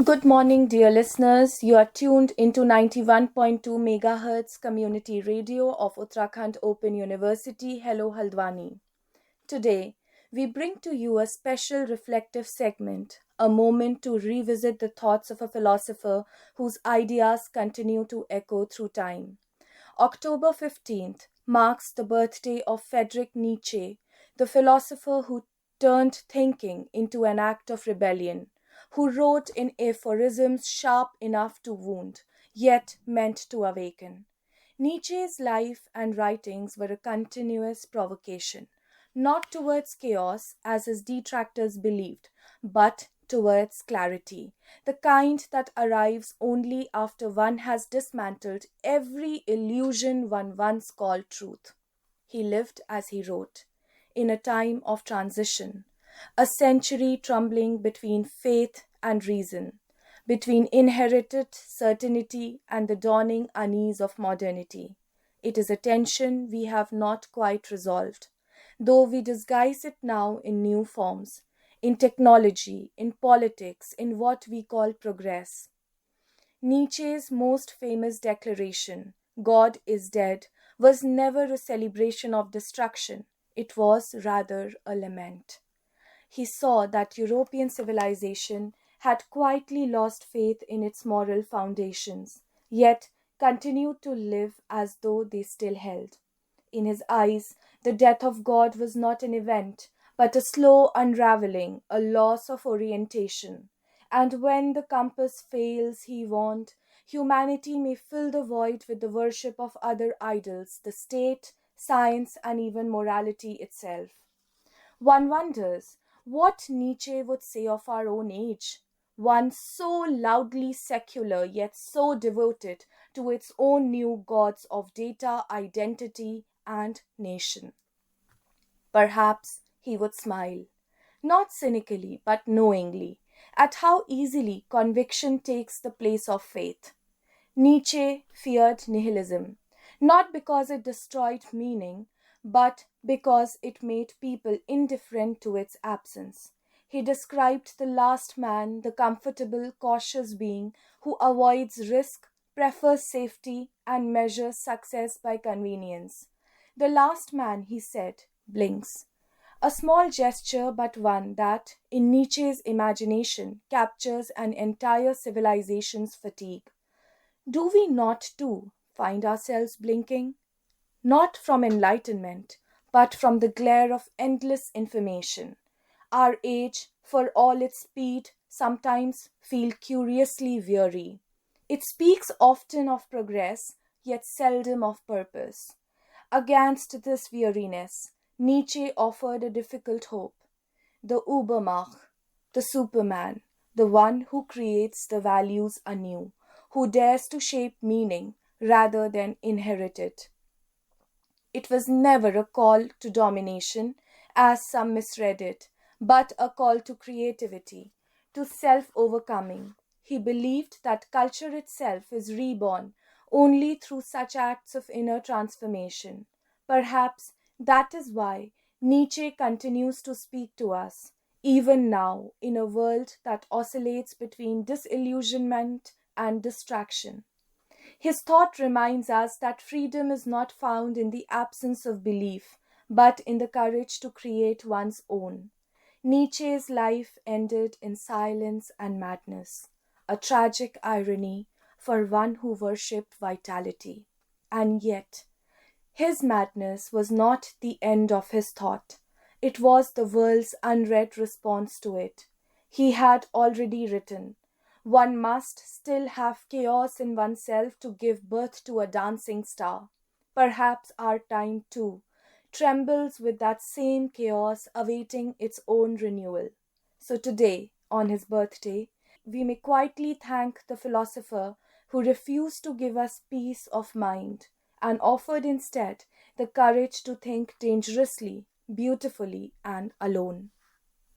Good morning, dear listeners. You are tuned into 91.2 MHz community radio of Uttarakhand Open University. Hello, Haldwani. Today, we bring to you a special reflective segment, a moment to revisit the thoughts of a philosopher whose ideas continue to echo through time. October 15th marks the birthday of Friedrich Nietzsche, the philosopher who turned thinking into an act of rebellion, who wrote in aphorisms sharp enough to wound, yet meant to awaken. Nietzsche's life and writings were a continuous provocation, not towards chaos, as his detractors believed, but towards clarity, the kind that arrives only after one has dismantled every illusion one once called truth. He lived as he wrote, in a time of transition, a century trembling between faith and reason, between inherited certainty and the dawning unease of modernity. It is a tension we have not quite resolved, though we disguise it now in new forms, in technology, in politics, in what we call progress. Nietzsche's most famous declaration, God is dead, was never a celebration of destruction, it was rather a lament. He saw that European civilization had quietly lost faith in its moral foundations, yet continued to live as though they still held. In his eyes, the death of God was not an event, but a slow unraveling, a loss of orientation. And when the compass fails, he warned, humanity may fill the void with the worship of other idols, the state, science, and even morality itself. One wonders what Nietzsche would say of our own age. One so loudly secular yet so devoted to its own new gods of data, identity, and nation. Perhaps he would smile, not cynically but knowingly, at how easily conviction takes the place of faith. Nietzsche feared nihilism, not because it destroyed meaning, but because it made people indifferent to its absence. He described the last man, the comfortable, cautious being who avoids risk, prefers safety, and measures success by convenience. The last man, he said, blinks. A small gesture, but one that, in Nietzsche's imagination, captures an entire civilization's fatigue. Do we not too find ourselves blinking? Not from enlightenment, but from the glare of endless information. Our age, for all its speed, sometimes feel curiously weary. It speaks often of progress, yet seldom of purpose. Against this weariness, Nietzsche offered a difficult hope. The Übermacht, the Superman, the one who creates the values anew, who dares to shape meaning rather than inherit it. It was never a call to domination, as some misread it, but a call to creativity, to self overcoming. He believed that culture itself is reborn only through such acts of inner transformation. Perhaps that is why Nietzsche continues to speak to us, even now, in a world that oscillates between disillusionment and distraction. His thought reminds us that freedom is not found in the absence of belief, but in the courage to create one's own. Nietzsche's life ended in silence and madness, a tragic irony for one who worshipped vitality. And yet, his madness was not the end of his thought. It was the world's unread response to it. He had already written, one must still have chaos in oneself to give birth to a dancing star. Perhaps our time, too, trembles with that same chaos awaiting its own renewal. So today, on his birthday, we may quietly thank the philosopher who refused to give us peace of mind and offered instead the courage to think dangerously, beautifully, and alone.